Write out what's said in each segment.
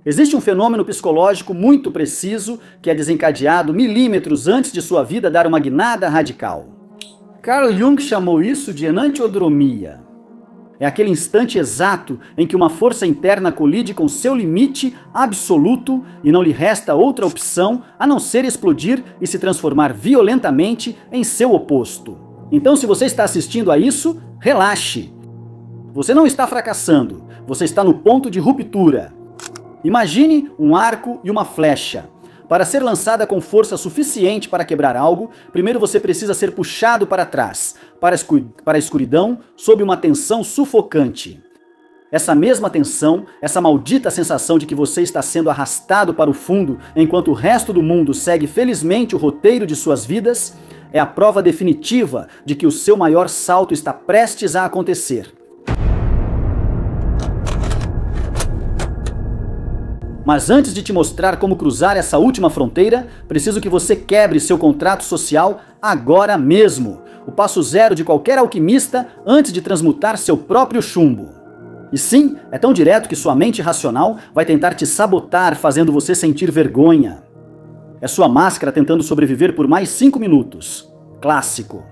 Existe um fenômeno psicológico muito preciso que é desencadeado milímetros antes de sua vida dar uma guinada radical. Carl Jung chamou isso de enantiodromia. É aquele instante exato em que uma força interna colide com seu limite absoluto e não lhe resta outra opção a não ser explodir e se transformar violentamente em seu oposto. Então, se você está assistindo a isso, relaxe. Você não está fracassando, você está no ponto de ruptura. Imagine um arco e uma flecha. Para ser lançada com força suficiente para quebrar algo, primeiro você precisa ser puxado para trás, para a escuridão, sob uma tensão sufocante. Essa mesma tensão, essa maldita sensação de que você está sendo arrastado para o fundo enquanto o resto do mundo segue felizmente o roteiro de suas vidas, é a prova definitiva de que o seu maior salto está prestes a acontecer. Mas antes de te mostrar como cruzar essa última fronteira, preciso que você quebre seu contrato social agora mesmo. O passo zero de qualquer alquimista antes de transmutar seu próprio chumbo. E sim, é tão direto que sua mente racional vai tentar te sabotar, fazendo você sentir vergonha. É sua máscara tentando sobreviver por mais 5 minutos. Clássico.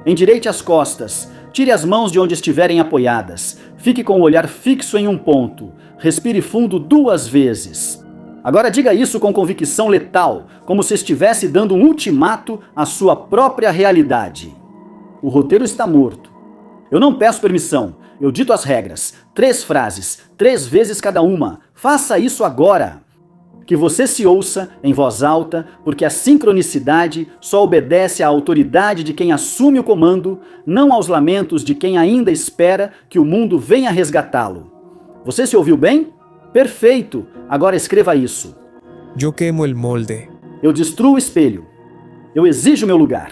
Endireite as costas, tire as mãos de onde estiverem apoiadas, fique com o olhar fixo em um ponto. Respire fundo 2 vezes. Agora diga isso com convicção letal, como se estivesse dando um ultimato à sua própria realidade. O roteiro está morto. Eu não peço permissão, eu dito as regras. 3 frases, 3 vezes cada uma. Faça isso agora. Que você se ouça em voz alta, porque a sincronicidade só obedece à autoridade de quem assume o comando, não aos lamentos de quem ainda espera que o mundo venha resgatá-lo. Você se ouviu bem? Perfeito! Agora escreva isso. Eu queimo el molde. Eu destruo o espelho. Eu exijo meu lugar.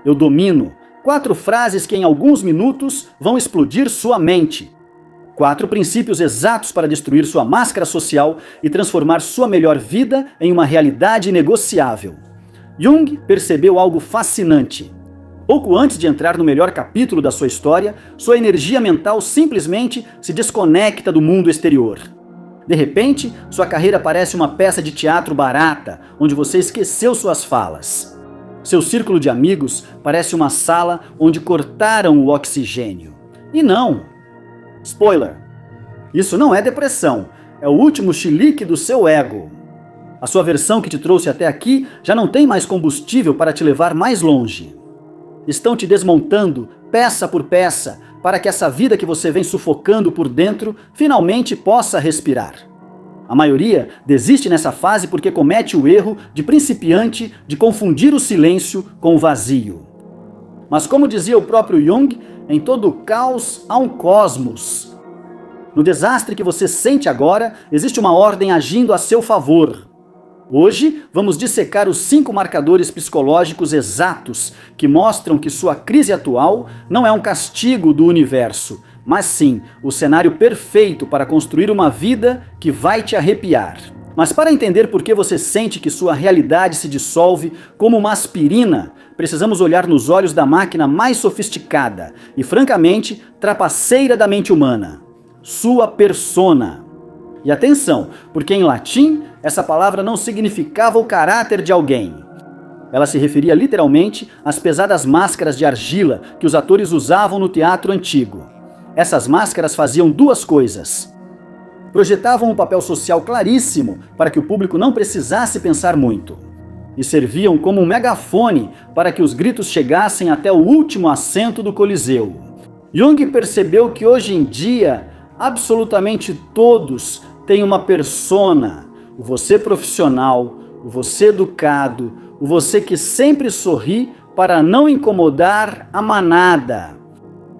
Eu domino. 4 frases que em alguns minutos vão explodir sua mente. 4 princípios exatos para destruir sua máscara social e transformar sua melhor vida em uma realidade inegociável. Jung percebeu algo fascinante. Pouco antes de entrar no melhor capítulo da sua história, sua energia mental simplesmente se desconecta do mundo exterior. De repente, sua carreira parece uma peça de teatro barata, onde você esqueceu suas falas. Seu círculo de amigos parece uma sala onde cortaram o oxigênio. E não! Spoiler! Isso não é depressão, é o último chilique do seu ego. A sua versão que te trouxe até aqui já não tem mais combustível para te levar mais longe. Estão te desmontando, peça por peça, para que essa vida que você vem sufocando por dentro finalmente possa respirar. A maioria desiste nessa fase porque comete o erro de principiante de confundir o silêncio com o vazio. Mas como dizia o próprio Jung, em todo caos há um cosmos. No desastre que você sente agora, existe uma ordem agindo a seu favor. Hoje, vamos dissecar os 5 marcadores psicológicos exatos que mostram que sua crise atual não é um castigo do universo, mas sim o cenário perfeito para construir uma vida que vai te arrepiar. Mas para entender por que você sente que sua realidade se dissolve como uma aspirina, precisamos olhar nos olhos da máquina mais sofisticada e, francamente, trapaceira da mente humana. Sua persona. E atenção, porque em latim, essa palavra não significava o caráter de alguém. Ela se referia literalmente às pesadas máscaras de argila que os atores usavam no teatro antigo. Essas máscaras faziam 2 coisas. Projetavam um papel social claríssimo para que o público não precisasse pensar muito. E serviam como um megafone para que os gritos chegassem até o último assento do Coliseu. Jung percebeu que hoje em dia, absolutamente todos têm uma persona. O você profissional, o você educado, o você que sempre sorri para não incomodar a manada.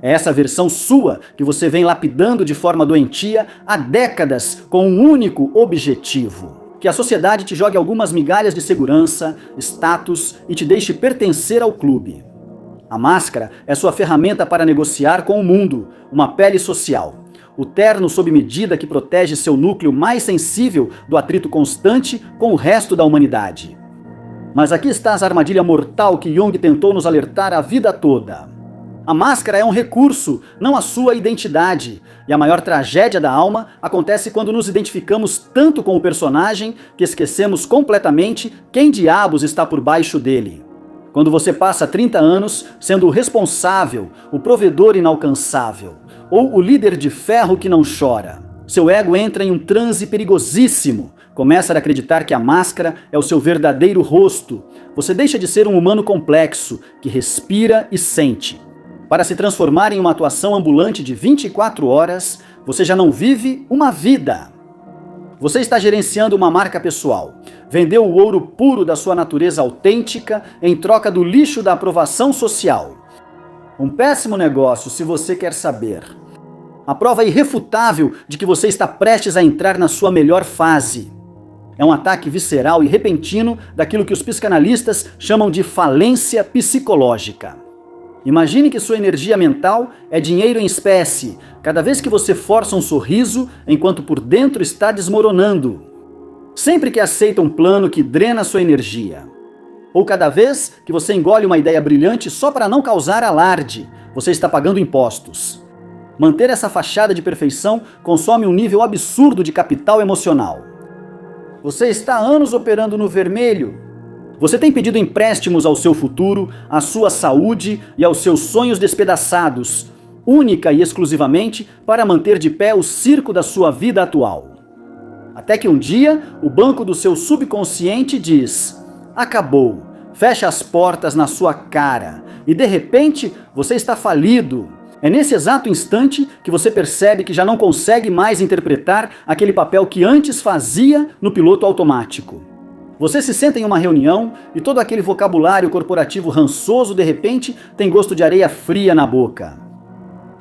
É essa versão sua que você vem lapidando de forma doentia há décadas com um único objetivo: que a sociedade te jogue algumas migalhas de segurança, status e te deixe pertencer ao clube. A máscara é sua ferramenta para negociar com o mundo, uma pele social. O terno sob medida que protege seu núcleo mais sensível do atrito constante com o resto da humanidade. Mas aqui está a armadilha mortal que Jung tentou nos alertar a vida toda. A máscara é um recurso, não a sua identidade. E a maior tragédia da alma acontece quando nos identificamos tanto com o personagem que esquecemos completamente quem diabos está por baixo dele. Quando você passa 30 anos sendo o responsável, o provedor inalcançável, ou o líder de ferro que não chora, seu ego entra em um transe perigosíssimo. Começa a acreditar que a máscara é o seu verdadeiro rosto. Você deixa de ser um humano complexo, que respira e sente. Para se transformar em uma atuação ambulante de 24 horas, você já não vive uma vida. Você está gerenciando uma marca pessoal. Vendeu o ouro puro da sua natureza autêntica em troca do lixo da aprovação social. Um péssimo negócio, se você quer saber. A prova irrefutável de que você está prestes a entrar na sua melhor fase. É um ataque visceral e repentino daquilo que os psicanalistas chamam de falência psicológica. Imagine que sua energia mental é dinheiro em espécie, cada vez que você força um sorriso enquanto por dentro está desmoronando. Sempre que aceita um plano que drena sua energia. Ou cada vez que você engole uma ideia brilhante só para não causar alarde, você está pagando impostos. Manter essa fachada de perfeição consome um nível absurdo de capital emocional. Você está há anos operando no vermelho. Você tem pedido empréstimos ao seu futuro, à sua saúde e aos seus sonhos despedaçados, única e exclusivamente para manter de pé o circo da sua vida atual. Até que um dia, o banco do seu subconsciente diz: acabou, fecha as portas na sua cara, e de repente você está falido. É nesse exato instante que você percebe que já não consegue mais interpretar aquele papel que antes fazia no piloto automático. Você se senta em uma reunião e todo aquele vocabulário corporativo rançoso de repente tem gosto de areia fria na boca.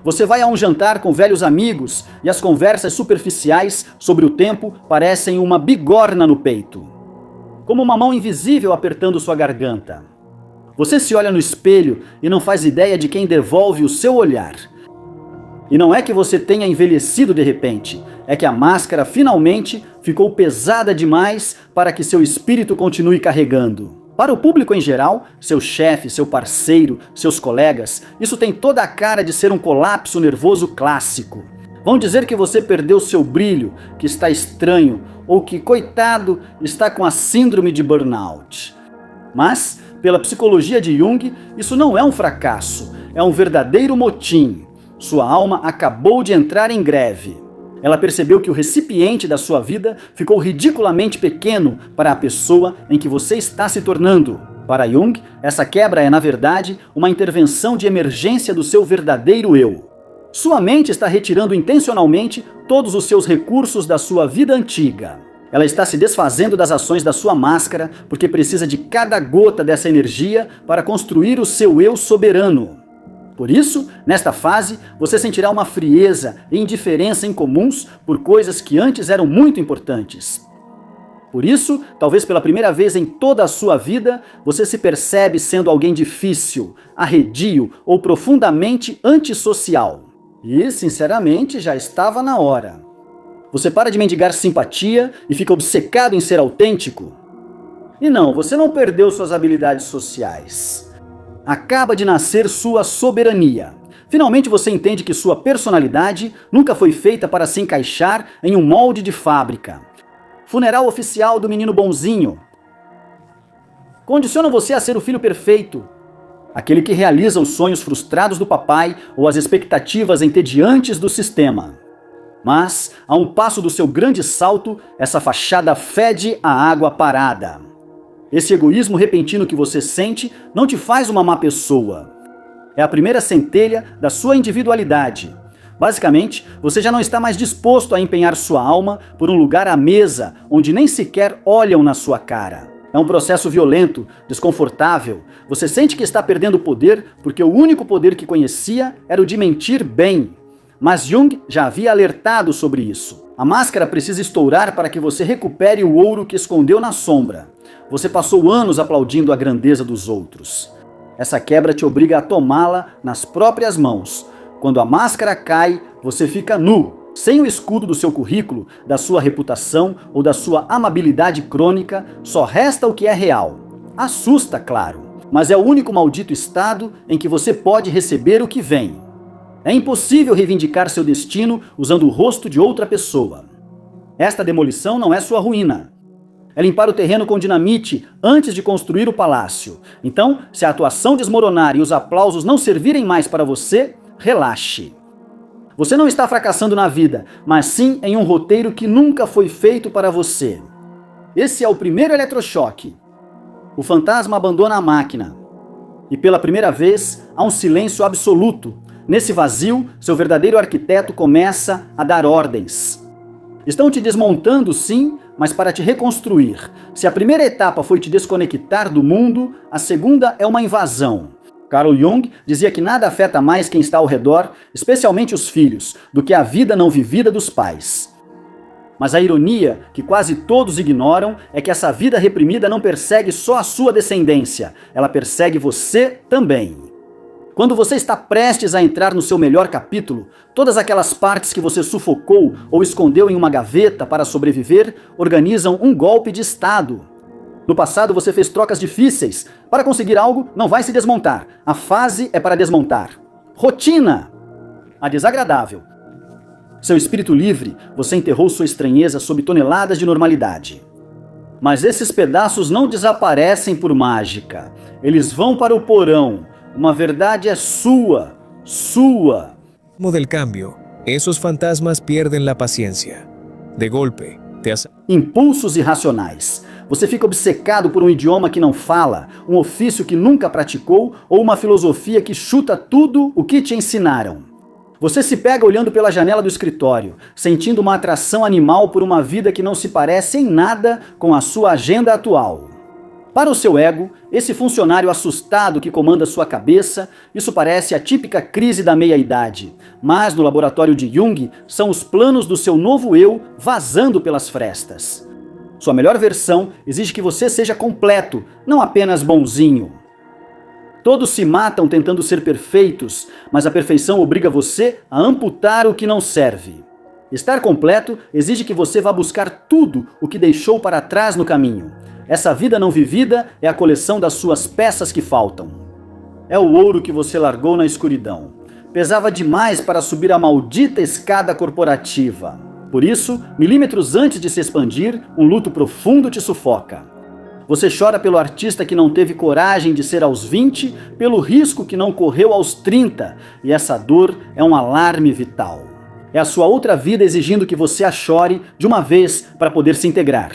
Você vai a um jantar com velhos amigos e as conversas superficiais sobre o tempo parecem uma bigorna no peito, como uma mão invisível apertando sua garganta. Você se olha no espelho e não faz ideia de quem devolve o seu olhar. E não é que você tenha envelhecido de repente, é que a máscara finalmente ficou pesada demais para que seu espírito continue carregando. Para o público em geral, seu chefe, seu parceiro, seus colegas, isso tem toda a cara de ser um colapso nervoso clássico. Vão dizer que você perdeu seu brilho, que está estranho, ou que, coitado, está com a síndrome de burnout. Mas, pela psicologia de Jung, isso não é um fracasso, é um verdadeiro motim. Sua alma acabou de entrar em greve. Ela percebeu que o recipiente da sua vida ficou ridiculamente pequeno para a pessoa em que você está se tornando. Para Jung, essa quebra é, na verdade, uma intervenção de emergência do seu verdadeiro eu. Sua mente está retirando intencionalmente todos os seus recursos da sua vida antiga. Ela está se desfazendo das ações da sua máscara porque precisa de cada gota dessa energia para construir o seu eu soberano. Por isso, nesta fase, você sentirá uma frieza e indiferença incomuns por coisas que antes eram muito importantes. Por isso, talvez pela primeira vez em toda a sua vida, você se percebe sendo alguém difícil, arredio ou profundamente antissocial. E, sinceramente, já estava na hora. Você para de mendigar simpatia e fica obcecado em ser autêntico? E não, você não perdeu suas habilidades sociais. Acaba de nascer sua soberania. Finalmente você entende que sua personalidade nunca foi feita para se encaixar em um molde de fábrica. Funeral oficial do menino bonzinho. Condicionam você a ser o filho perfeito. Aquele que realiza os sonhos frustrados do papai ou as expectativas entediantes do sistema. Mas, a um passo do seu grande salto, essa fachada fede a água parada. Esse egoísmo repentino que você sente não te faz uma má pessoa. É a primeira centelha da sua individualidade. Basicamente, você já não está mais disposto a empenhar sua alma por um lugar à mesa onde nem sequer olham na sua cara. É um processo violento, desconfortável. Você sente que está perdendo poder porque o único poder que conhecia era o de mentir bem. Mas Jung já havia alertado sobre isso. A máscara precisa estourar para que você recupere o ouro que escondeu na sombra. Você passou anos aplaudindo a grandeza dos outros. Essa quebra te obriga a tomá-la nas próprias mãos. Quando a máscara cai, você fica nu, sem o escudo do seu currículo, da sua reputação ou da sua amabilidade crônica, só resta o que é real. Assusta, claro, mas é o único maldito estado em que você pode receber o que vem. É impossível reivindicar seu destino usando o rosto de outra pessoa. Esta demolição não é sua ruína. É limpar o terreno com dinamite antes de construir o palácio. Então, se a atuação desmoronar e os aplausos não servirem mais para você, relaxe. Você não está fracassando na vida, mas sim em um roteiro que nunca foi feito para você. Esse é o primeiro eletrochoque. O fantasma abandona a máquina. E pela primeira vez, há um silêncio absoluto. Nesse vazio, seu verdadeiro arquiteto começa a dar ordens. Estão te desmontando, sim, mas para te reconstruir. Se a primeira etapa foi te desconectar do mundo, a segunda é uma invasão. Carl Jung dizia que nada afeta mais quem está ao redor, especialmente os filhos, do que a vida não vivida dos pais. Mas a ironia, que quase todos ignoram, é que essa vida reprimida não persegue só a sua descendência, ela persegue você também. Quando você está prestes a entrar no seu melhor capítulo, todas aquelas partes que você sufocou ou escondeu em uma gaveta para sobreviver organizam um golpe de estado. No passado você fez trocas difíceis. Para conseguir algo, não vai se desmontar. A fase é para desmontar. Rotina! A desagradável. Seu espírito livre, você enterrou sua estranheza sob toneladas de normalidade. Mas esses pedaços não desaparecem por mágica. Eles vão para o porão. Uma verdade é sua. Del cambio, esos fantasmas pierden la paciencia. De golpe, Impulsos irracionais. Você fica obcecado por um idioma que não fala, um ofício que nunca praticou ou uma filosofia que chuta tudo o que te ensinaram. Você se pega olhando pela janela do escritório, sentindo uma atração animal por uma vida que não se parece em nada com a sua agenda atual. Para o seu ego, esse funcionário assustado que comanda sua cabeça, isso parece a típica crise da meia-idade. Mas no laboratório de Jung, são os planos do seu novo eu vazando pelas frestas. Sua melhor versão exige que você seja completo, não apenas bonzinho. Todos se matam tentando ser perfeitos, mas a perfeição obriga você a amputar o que não serve. Estar completo exige que você vá buscar tudo o que deixou para trás no caminho. Essa vida não vivida é a coleção das suas peças que faltam. É o ouro que você largou na escuridão. Pesava demais para subir a maldita escada corporativa. Por isso, milímetros antes de se expandir, um luto profundo te sufoca. Você chora pelo artista que não teve coragem de ser aos 20, pelo risco que não correu aos 30, e essa dor é um alarme vital. É a sua outra vida exigindo que você a chore de uma vez para poder se integrar.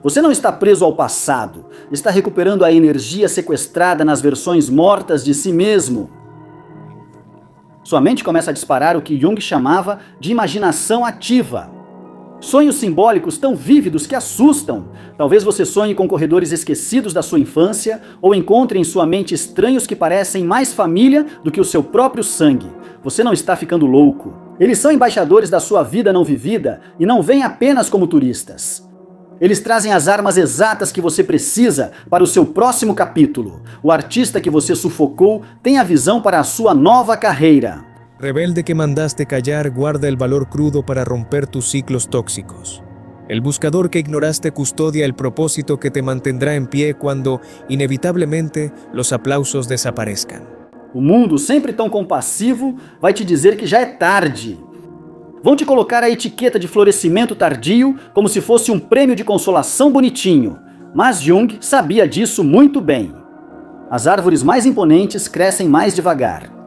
Você não está preso ao passado, está recuperando a energia sequestrada nas versões mortas de si mesmo. Sua mente começa a disparar o que Jung chamava de imaginação ativa. Sonhos simbólicos tão vívidos que assustam. Talvez você sonhe com corredores esquecidos da sua infância ou encontre em sua mente estranhos que parecem mais família do que o seu próprio sangue. Você não está ficando louco. Eles são embaixadores da sua vida não vivida e não vêm apenas como turistas. Eles trazem as armas exatas que você precisa para o seu próximo capítulo. O artista que você sufocou tem a visão para a sua nova carreira. Rebelde que mandaste callar guarda el valor crudo para romper tus ciclos tóxicos. El buscador que ignoraste custodia el propósito que te mantendrá en pie cuando, inevitablemente, los aplausos desaparezcan. O mundo, sempre tão compassivo, vai te dizer que já é tarde. Vão te colocar a etiqueta de florescimento tardio como se fosse um prêmio de consolação bonitinho. Mas Jung sabia disso muito bem. As árvores mais imponentes crescem mais devagar.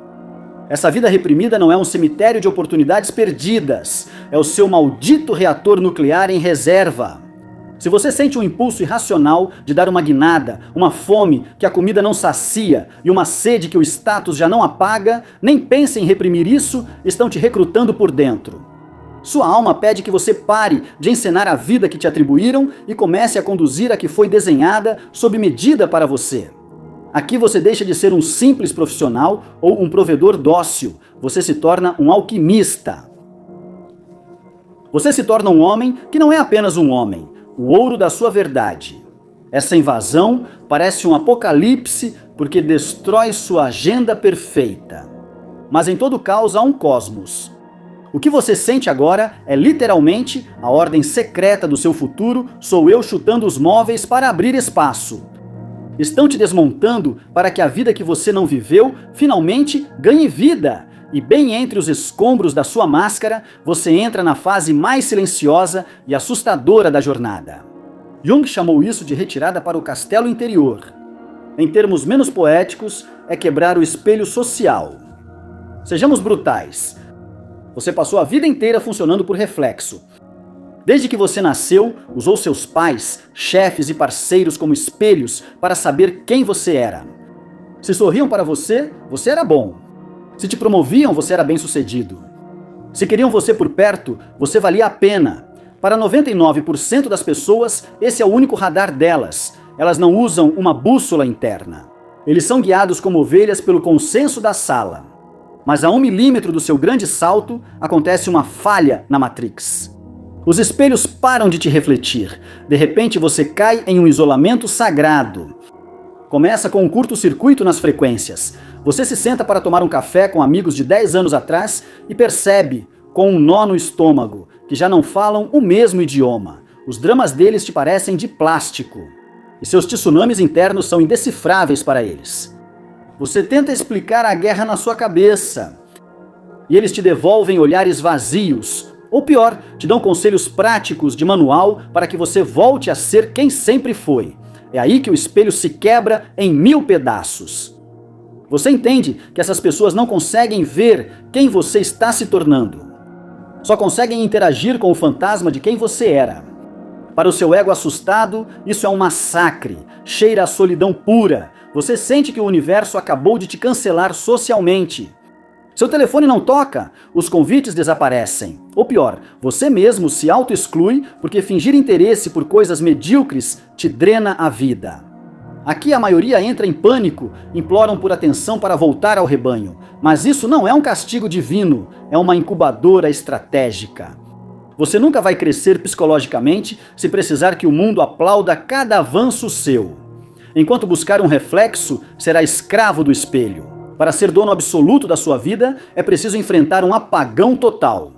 Essa vida reprimida não é um cemitério de oportunidades perdidas. É o seu maldito reator nuclear em reserva. Se você sente um impulso irracional de dar uma guinada, uma fome que a comida não sacia e uma sede que o status já não apaga, nem pense em reprimir isso, estão te recrutando por dentro. Sua alma pede que você pare de encenar a vida que te atribuíram e comece a conduzir a que foi desenhada sob medida para você. Aqui você deixa de ser um simples profissional ou um provedor dócil. Você se torna um alquimista. Você se torna um homem que não é apenas um homem, o ouro da sua verdade. Essa invasão parece um apocalipse porque destrói sua agenda perfeita. Mas em todo caos há um cosmos. O que você sente agora é literalmente a ordem secreta do seu futuro, sou eu chutando os móveis para abrir espaço. Estão te desmontando para que a vida que você não viveu finalmente ganhe vida. E bem entre os escombros da sua máscara, você entra na fase mais silenciosa e assustadora da jornada. Jung chamou isso de retirada para o castelo interior. Em termos menos poéticos, é quebrar o espelho social. Sejamos brutais. Você passou a vida inteira funcionando por reflexo. Desde que você nasceu, usou seus pais, chefes e parceiros como espelhos para saber quem você era. Se sorriam para você, você era bom. Se te promoviam, você era bem-sucedido. Se queriam você por perto, você valia a pena. Para 99% das pessoas, esse é o único radar delas. Elas não usam uma bússola interna. Eles são guiados como ovelhas pelo consenso da sala. Mas a 1 milímetro do seu grande salto, acontece uma falha na Matrix. Os espelhos param de te refletir. De repente você cai em um isolamento sagrado. Começa com um curto-circuito nas frequências. Você se senta para tomar um café com amigos de 10 anos atrás e percebe, com um nó no estômago, que já não falam o mesmo idioma. Os dramas deles te parecem de plástico. E seus tsunamis internos são indecifráveis para eles. Você tenta explicar a guerra na sua cabeça. E eles te devolvem olhares vazios. Ou pior, te dão conselhos práticos de manual para que você volte a ser quem sempre foi. É aí que o espelho se quebra em 1000 pedaços. Você entende que essas pessoas não conseguem ver quem você está se tornando. Só conseguem interagir com o fantasma de quem você era. Para o seu ego assustado, isso é um massacre, cheira a solidão pura. Você sente que o universo acabou de te cancelar socialmente. Seu telefone não toca, os convites desaparecem. Ou pior, você mesmo se auto-exclui porque fingir interesse por coisas medíocres te drena a vida. Aqui a maioria entra em pânico, imploram por atenção para voltar ao rebanho. Mas isso não é um castigo divino, é uma incubadora estratégica. Você nunca vai crescer psicologicamente se precisar que o mundo aplauda cada avanço seu. Enquanto buscar um reflexo, será escravo do espelho. Para ser dono absoluto da sua vida, é preciso enfrentar um apagão total.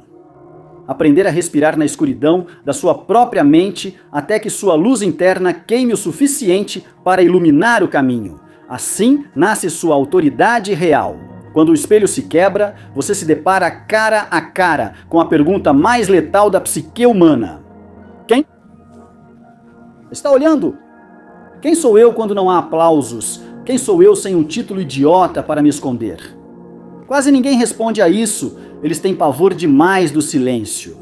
Aprender a respirar na escuridão da sua própria mente até que sua luz interna queime o suficiente para iluminar o caminho. Assim nasce sua autoridade real. Quando o espelho se quebra, você se depara cara a cara com a pergunta mais letal da psique humana. Quem? Está olhando? Quem sou eu quando não há aplausos? Quem sou eu sem um título idiota para me esconder? Quase ninguém responde a isso, eles têm pavor demais do silêncio.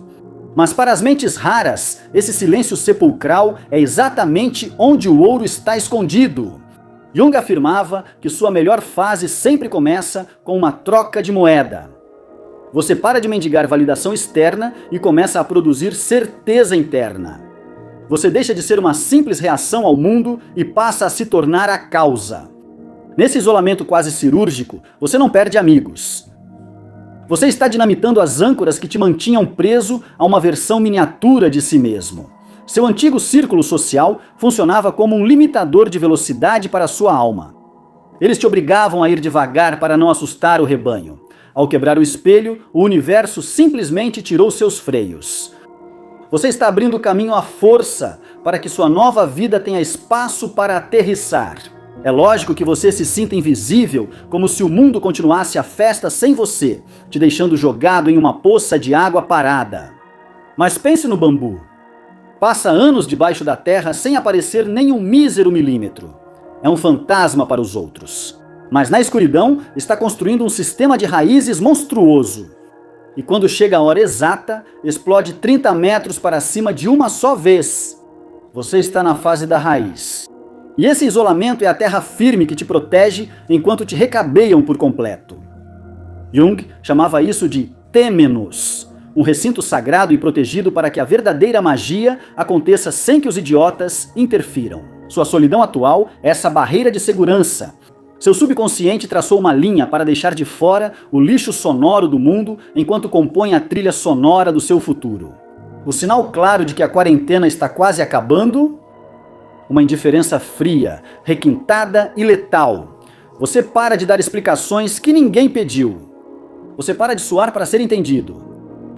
Mas para as mentes raras, esse silêncio sepulcral é exatamente onde o ouro está escondido. Jung afirmava que sua melhor fase sempre começa com uma troca de moeda. Você para de mendigar validação externa e começa a produzir certeza interna. Você deixa de ser uma simples reação ao mundo e passa a se tornar a causa. Nesse isolamento quase cirúrgico, você não perde amigos. Você está dinamitando as âncoras que te mantinham preso a uma versão miniatura de si mesmo. Seu antigo círculo social funcionava como um limitador de velocidade para a sua alma. Eles te obrigavam a ir devagar para não assustar o rebanho. Ao quebrar o espelho, o universo simplesmente tirou seus freios. Você está abrindo o caminho à força para que sua nova vida tenha espaço para aterrissar. É lógico que você se sinta invisível, como se o mundo continuasse a festa sem você, te deixando jogado em uma poça de água parada. Mas pense no bambu. Passa anos debaixo da terra sem aparecer nem um mísero milímetro. É um fantasma para os outros. Mas na escuridão está construindo um sistema de raízes monstruoso. E quando chega a hora exata, explode 30 metros para cima de uma só vez. Você está na fase da raiz. E esse isolamento é a terra firme que te protege enquanto te recabeiam por completo. Jung chamava isso de têmenos, um recinto sagrado e protegido para que a verdadeira magia aconteça sem que os idiotas interfiram. Sua solidão atual é essa barreira de segurança. Seu subconsciente traçou uma linha para deixar de fora o lixo sonoro do mundo enquanto compõe a trilha sonora do seu futuro. O sinal claro de que a quarentena está quase acabando? Uma indiferença fria, requintada e letal. Você para de dar explicações que ninguém pediu. Você para de suar para ser entendido.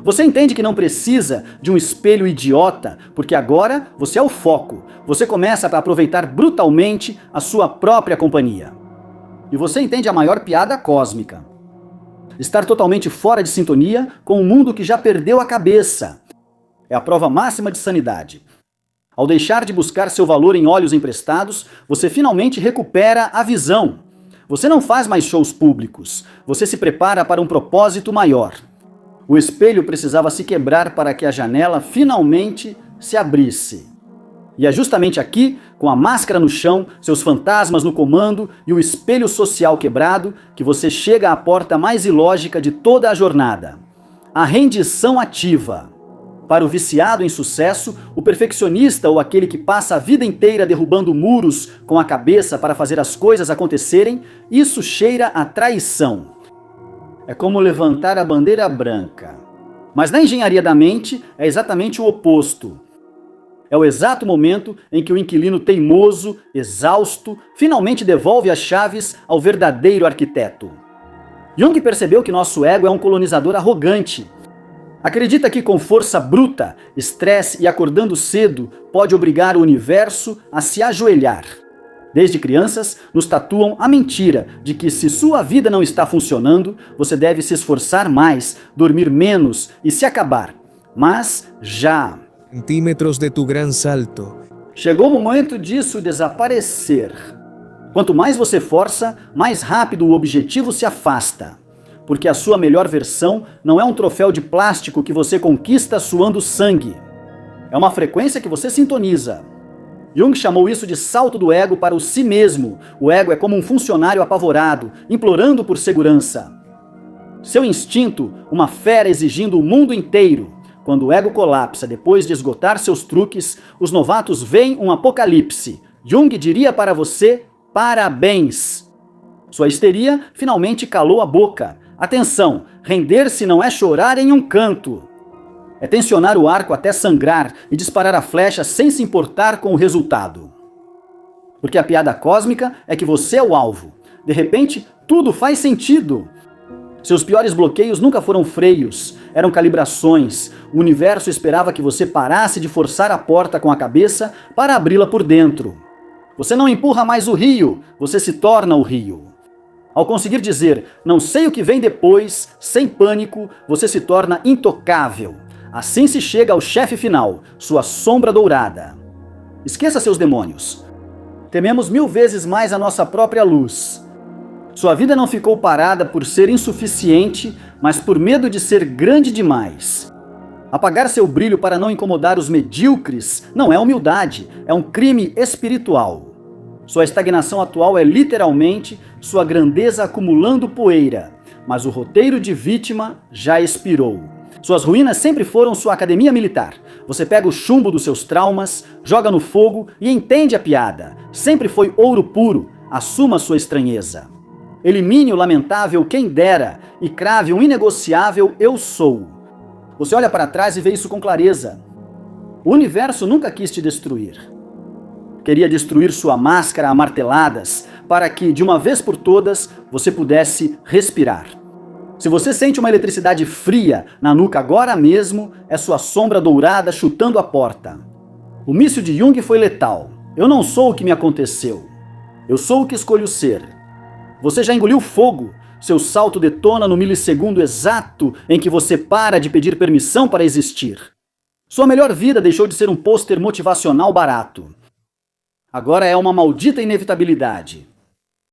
Você entende que não precisa de um espelho idiota, porque agora você é o foco. Você começa a aproveitar brutalmente a sua própria companhia. E você entende a maior piada cósmica: estar totalmente fora de sintonia com um mundo que já perdeu a cabeça. É a prova máxima de sanidade. Ao deixar de buscar seu valor em olhos emprestados, você finalmente recupera a visão. Você não faz mais shows públicos. Você se prepara para um propósito maior. O espelho precisava se quebrar para que a janela finalmente se abrisse. E é justamente aqui, com a máscara no chão, seus fantasmas no comando e o espelho social quebrado, que você chega à porta mais ilógica de toda a jornada: a rendição ativa. Para o viciado em sucesso, o perfeccionista ou aquele que passa a vida inteira derrubando muros com a cabeça para fazer as coisas acontecerem, isso cheira a traição. É como levantar a bandeira branca. Mas na engenharia da mente é exatamente o oposto. É o exato momento em que o inquilino teimoso, exausto, finalmente devolve as chaves ao verdadeiro arquiteto. Jung percebeu que nosso ego é um colonizador arrogante. Acredita que com força bruta, estresse e acordando cedo pode obrigar o universo a se ajoelhar. Desde crianças, nos tatuam a mentira de que se sua vida não está funcionando, você deve se esforçar mais, dormir menos e se acabar. Mas já Centímetros de tu gran salto. chegou o momento disso desaparecer. Quanto mais você força, mais rápido o objetivo se afasta. Porque a sua melhor versão não é um troféu de plástico que você conquista suando sangue. É uma frequência que você sintoniza. Jung chamou isso de salto do ego para o si mesmo. O ego é como um funcionário apavorado, implorando por segurança. Seu instinto, uma fera exigindo o mundo inteiro. Quando o ego colapsa depois de esgotar seus truques, os novatos veem um apocalipse. Jung diria para você: parabéns! Sua histeria finalmente calou a boca. Atenção, render-se não é chorar em um canto. É tensionar o arco até sangrar e disparar a flecha sem se importar com o resultado. Porque a piada cósmica é que você é o alvo. De repente, tudo faz sentido. Seus piores bloqueios nunca foram freios, eram calibrações. O universo esperava que você parasse de forçar a porta com a cabeça para abri-la por dentro. Você não empurra mais o rio, você se torna o rio. Ao conseguir dizer, não sei o que vem depois, sem pânico, você se torna intocável. Assim se chega ao chefe final, sua sombra dourada. Esqueça seus demônios. Tememos 1000 vezes mais a nossa própria luz. Sua vida não ficou parada por ser insuficiente, mas por medo de ser grande demais. Apagar seu brilho para não incomodar os medíocres não é humildade, é um crime espiritual. Sua estagnação atual é literalmente sua grandeza acumulando poeira, mas o roteiro de vítima já expirou. Suas ruínas sempre foram sua academia militar. Você pega o chumbo dos seus traumas, joga no fogo e entende a piada. Sempre foi ouro puro, assuma sua estranheza. Elimine o lamentável quem dera e crave um inegociável eu sou. Você olha para trás e vê isso com clareza. O universo nunca quis te destruir. Queria destruir sua máscara a marteladas para que, de uma vez por todas, você pudesse respirar. Se você sente uma eletricidade fria na nuca agora mesmo, é sua sombra dourada chutando a porta. O míssil de Jung foi letal. Eu não sou o que me aconteceu. Eu sou o que escolho ser. Você já engoliu fogo. Seu salto detona no milissegundo exato em que você para de pedir permissão para existir. Sua melhor vida deixou de ser um pôster motivacional barato. Agora é uma maldita inevitabilidade.